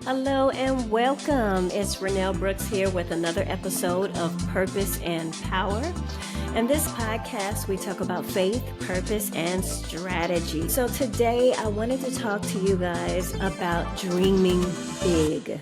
Hello and welcome. It's Renele Brooks here with another episode of Purpose and Power. In this podcast, we talk about faith, purpose, and strategy. So today, I wanted to talk to you guys about dreaming big.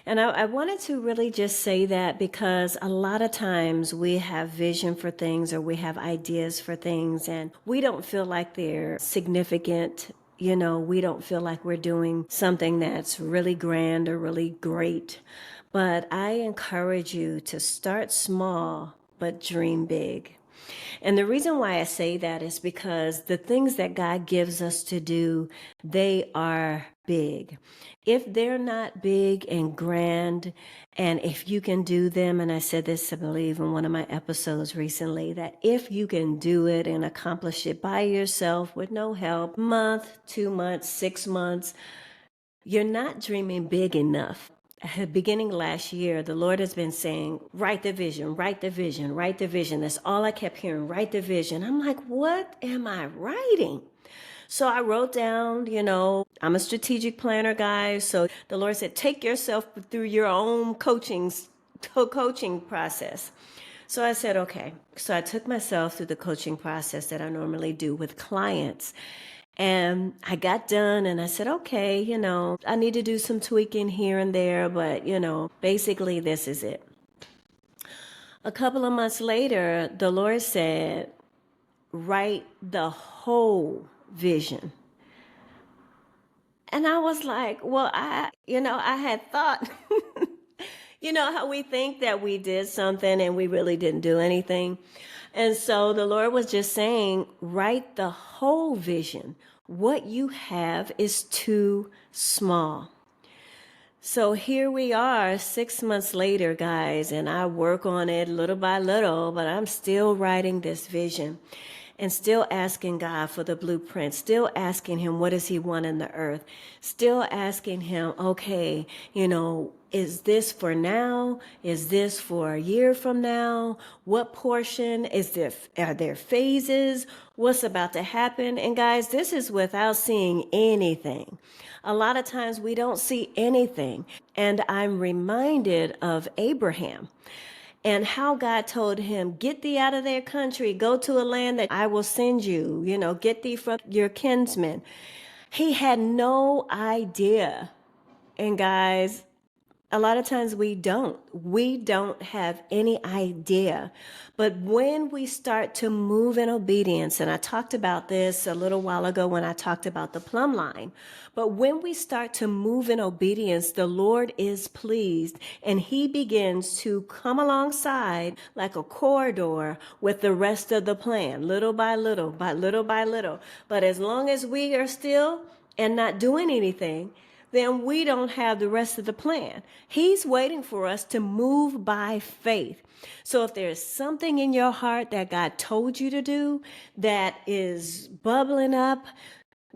And I wanted to really just say that because a lot of times we have vision for things or we have ideas for things and we don't feel like they're significant. We don't feel like we're doing something that's really grand or really great. But I encourage you to start small, but dream big. And the reason why I say that is because the things that God gives us to do, they are big. If they're not big and grand, and if you can do them, and I said this, I believe, in one of my episodes recently, that if you can do it and accomplish it by yourself with no help, month, 2 months, 6 months, you're not dreaming big enough. Beginning last year, the Lord has been saying, write the vision, write the vision, write the vision. That's all I kept hearing, write the vision. I'm like, what am I writing? So I wrote down, I'm a strategic planner, guys. So the Lord said, take yourself through your own coaching process. So I said, okay. So I took myself through the coaching process that I normally do with clients. And I got done and I said, okay, I need to do some tweaking here and there, but, basically this is it. A couple of months later, the Lord said, write the whole vision. And I was like, well, I had thought, how we think that we did something and we really didn't do anything. And so the Lord was just saying, write the whole vision. What you have is too small. So here we are 6 months later, guys, and I work on it little by little, but I'm still writing this vision and still asking God for the blueprint, still asking him, what does he want in the earth? Still asking him, okay, is this for now? Is this for a year from now? What portion are there phases? What's about to happen? And guys, this is without seeing anything. A lot of times we don't see anything. And I'm reminded of Abraham and how God told him, get thee out of their country, go to a land that I will send you, get thee from your kinsmen. He had no idea. And guys, a lot of times we don't have any idea. But when we start to move in obedience, and I talked about this a little while ago when I talked about the plumb line, but when we start to move in obedience, the Lord is pleased and he begins to come alongside like a corridor with the rest of the plan, little by little, by little by little. But as long as we are still and not doing anything, then we don't have the rest of the plan. He's waiting for us to move by faith. So if there's something in your heart that God told you to do that is bubbling up,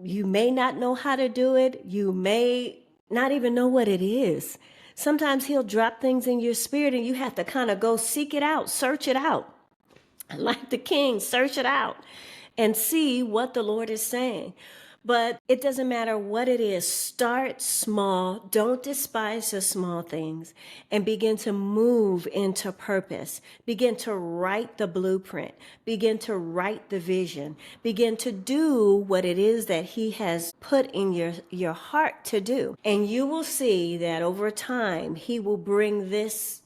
you may not know how to do it. You may not even know what it is. Sometimes he'll drop things in your spirit and you have to kind of go seek it out, search it out. Like the king, search it out and see what the Lord is saying. But it doesn't matter what it is. Start small. Don't despise the small things and begin to move into purpose. Begin to write the blueprint. Begin to write the vision. Begin to do what it is that he has put in your heart to do. And you will see that over time, he will bring this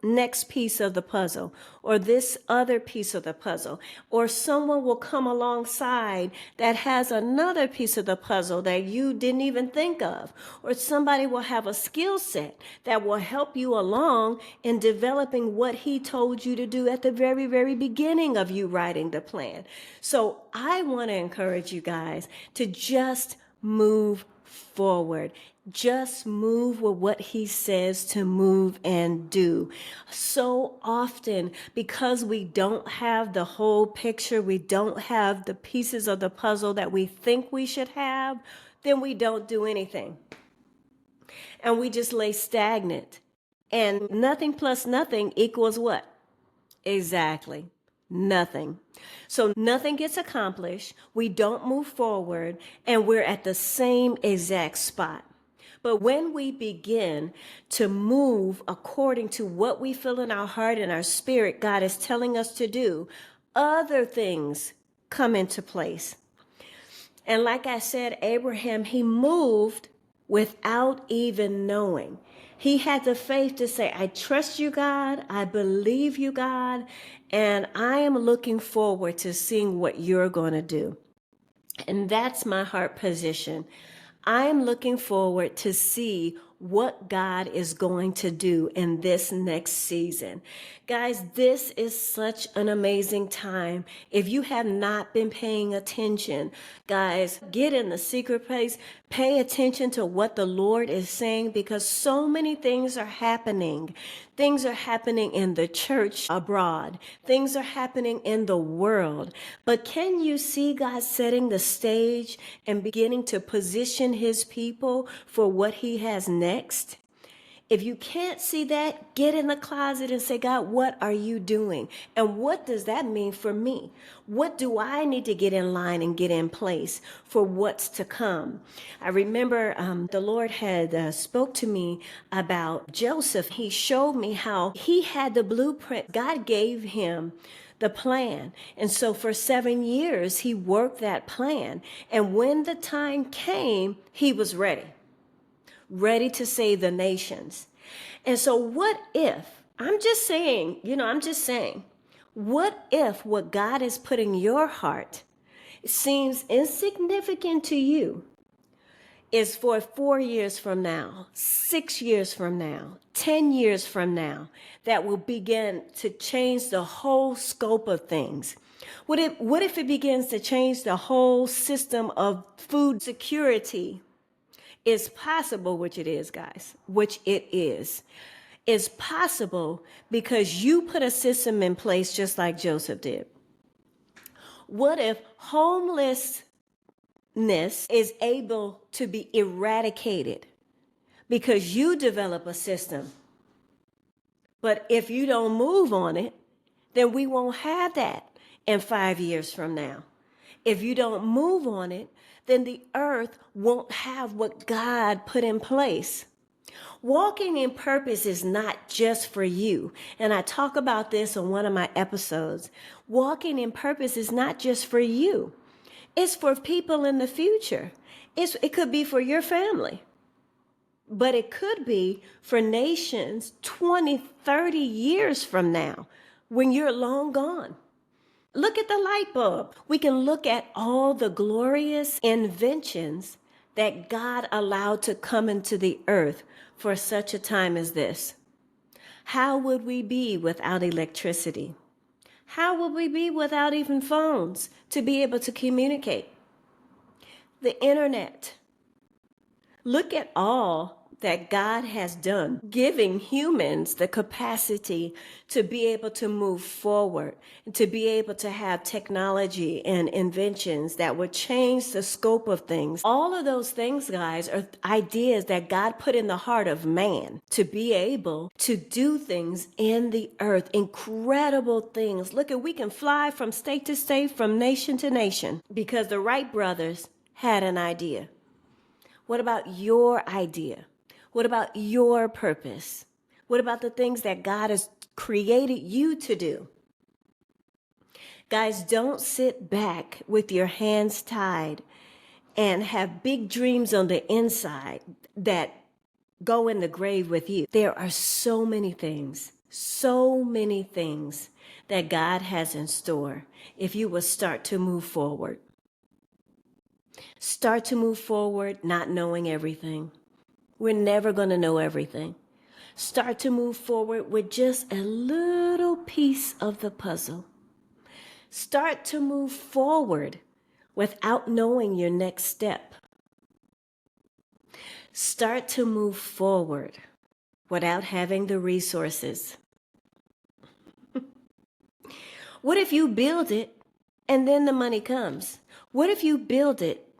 next piece of the puzzle or this other piece of the puzzle, or someone will come alongside that has another piece of the puzzle that you didn't even think of, or somebody will have a skill set that will help you along in developing what he told you to do at the very, very beginning of you writing the plan. So I want to encourage you guys to just move forward. Just move with what he says to move and do. So often, because we don't have the whole picture, we don't have the pieces of the puzzle that we think we should have, then we don't do anything. And we just lay stagnant. And nothing plus nothing equals what? Exactly. Nothing. So nothing gets accomplished. We don't move forward and we're at the same exact spot. But when we begin to move according to what we feel in our heart and our spirit, God is telling us to do, other things come into place. And like I said, Abraham, he moved without even knowing. He had the faith to say, I trust you, God. I believe you, God. And I am looking forward to seeing what you're going to do. And that's my heart position. I'm looking forward to see what God is going to do in this next season. Guys, this is such an amazing time. If you have not been paying attention, guys, get in the secret place, pay attention to what the Lord is saying, because so many things are happening. Things are happening in the church abroad. Things are happening in the world. But can you see God setting the stage and beginning to position his people for what he has next? If you can't see that, get in the closet and say, God, what are you doing? And what does that mean for me? What do I need to get in line and get in place for what's to come? I remember the Lord had spoke to me about Joseph. He showed me how he had the blueprint. God gave him the plan. And so for 7 years, he worked that plan. And when the time came, he was ready to save the nations. And so what if, I'm just saying, what if what God has put in your heart seems insignificant to you is for 4 years from now, 6 years from now, 10 years from now, that will begin to change the whole scope of things? What if it begins to change the whole system of food security? Is possible, which it is, guys, which it is possible because you put a system in place just like Joseph did. What if homelessness is able to be eradicated because you develop a system? But if you don't move on it, then we won't have that in 5 years from now. If you don't move on it, then the earth won't have what God put in place. Walking in purpose is not just for you. And I talk about this on one of my episodes. Walking in purpose is not just for you. It's for people in the future. It could be for your family. But it could be for nations 20, 30 years from now when you're long gone. Look at the light bulb. We can look at all the glorious inventions that God allowed to come into the earth for such a time as this. How would we be without electricity? How would we be without even phones to be able to communicate? The internet. Look at all that God has done, giving humans the capacity to be able to move forward, to be able to have technology and inventions that would change the scope of things. All of those things, guys, are ideas that God put in the heart of man to be able to do things in the earth, incredible things. Look, we can fly from state to state, from nation to nation, because the Wright brothers had an idea. What about your idea? What about your purpose? What about the things that God has created you to do? Guys, don't sit back with your hands tied and have big dreams on the inside that go in the grave with you. There are so many things that God has in store if you will start to move forward. Start to move forward, not knowing everything. We're never going to know everything. Start to move forward with just a little piece of the puzzle. Start to move forward without knowing your next step. Start to move forward without having the resources. What if you build it and then the money comes? What if you build it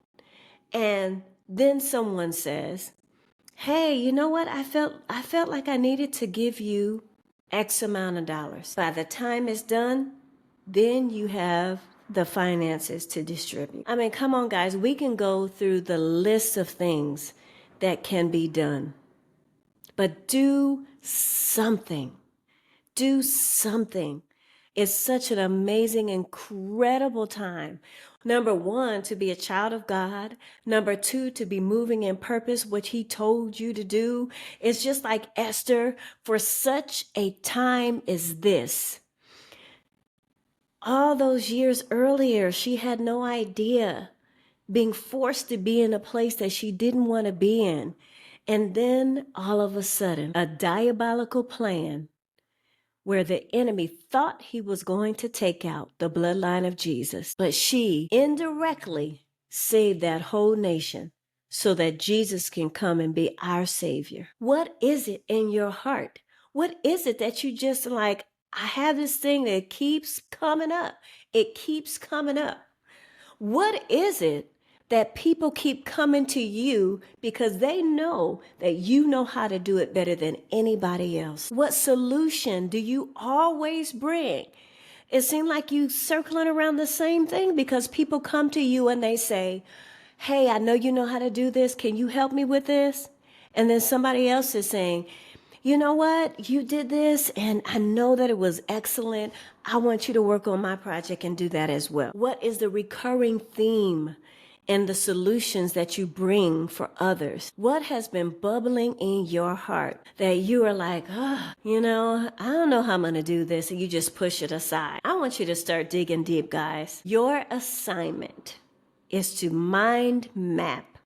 and then someone says, hey, you know what? I felt like I needed to give you X amount of dollars. By the time it's done, then you have the finances to distribute. I mean, come on, guys. We can go through the list of things that can be done. But do something. Do something. It's such an amazing, incredible time. Number one, to be a child of God. Number two, to be moving in purpose, which he told you to do. It's just like Esther, for such a time as this. All those years earlier, she had no idea, being forced to be in a place that she didn't want to be in. And then all of a sudden, a diabolical plan where the enemy thought he was going to take out the bloodline of Jesus, but she indirectly saved that whole nation so that Jesus can come and be our Savior. What is it in your heart? What is it that you just like, I have this thing that keeps coming up. It keeps coming up. What is it that people keep coming to you because they know that you know how to do it better than anybody else? What solution do you always bring? It seems like you circling around the same thing because people come to you and they say, hey, I know how to do this. Can you help me with this? And then somebody else is saying, you know what? You did this and I know that it was excellent. I want you to work on my project and do that as well. What is the recurring theme and the solutions that you bring for others? What has been bubbling in your heart that you are like, I don't know how I'm going to do this, and you just push it aside? I want you to start digging deep, guys. Your assignment is to mind map.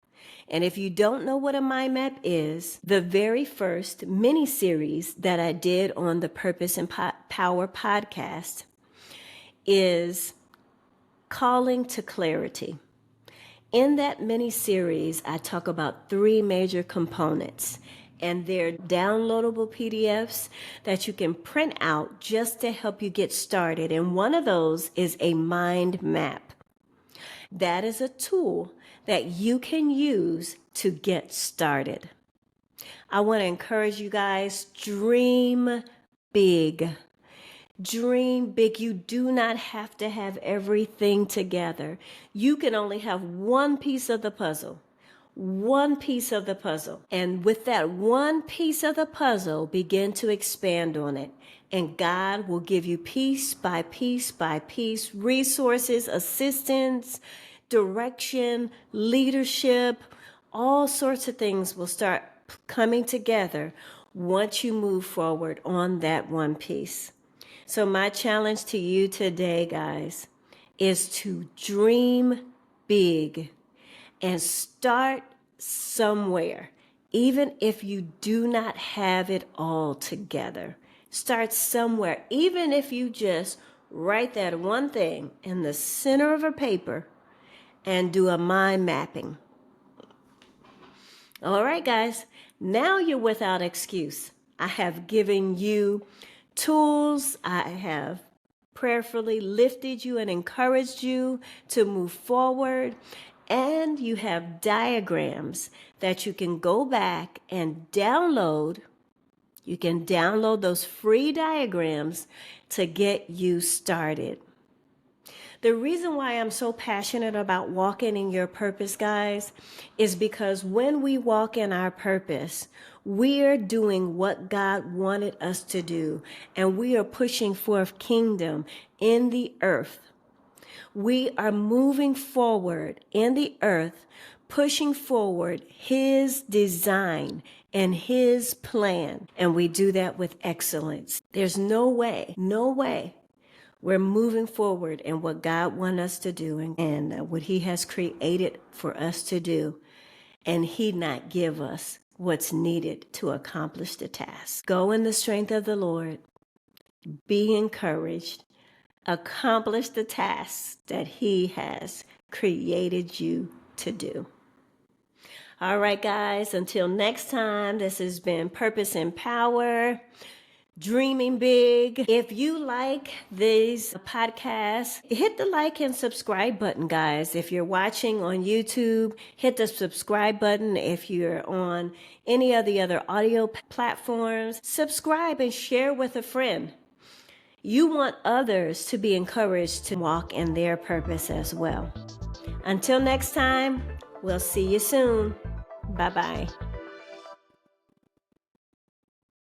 And if you don't know what a mind map is, the very first mini series that I did on the Purpose and Power podcast is Calling to Clarity. In that mini series, I talk about 3 major components, and they're downloadable PDFs that you can print out just to help you get started. And one of those is a mind map. That is a tool that you can use to get started. I want to encourage you guys, dream big. Dream big. You do not have to have everything together. You can only have one piece of the puzzle. One piece of the puzzle. And with that one piece of the puzzle, begin to expand on it. And God will give you piece by piece by piece, resources, assistance, direction, leadership, all sorts of things will start coming together once you move forward on that one piece. So my challenge to you today, guys, is to dream big and start somewhere, even if you do not have it all together. Start somewhere, even if you just write that one thing in the center of a paper and do a mind mapping. All right, guys, now you're without excuse. I have given you tools. I have prayerfully lifted you and encouraged you to move forward. And you have diagrams that you can go back and download. You can download those free diagrams to get you started. The reason why I'm so passionate about walking in your purpose, guys, is because when we walk in our purpose, we are doing what God wanted us to do, and we are pushing forth kingdom in the earth. We are moving forward in the earth, pushing forward His design and His plan, and we do that with excellence. There's no way we're moving forward in what God wants us to do and what He has created for us to do, and He not give us what's needed to accomplish the task. Go in the strength of the Lord. Be encouraged. Accomplish the tasks that He has created you to do. All right, guys, until next time, this has been Purpose and Power. Dreaming big. If you like these podcasts, hit the like and subscribe button, guys. If you're watching on YouTube, hit the subscribe button. If you're on any of the other audio platforms, subscribe and share with a friend. You want others to be encouraged to walk in their purpose as well. Until next time, we'll see you soon. Bye bye.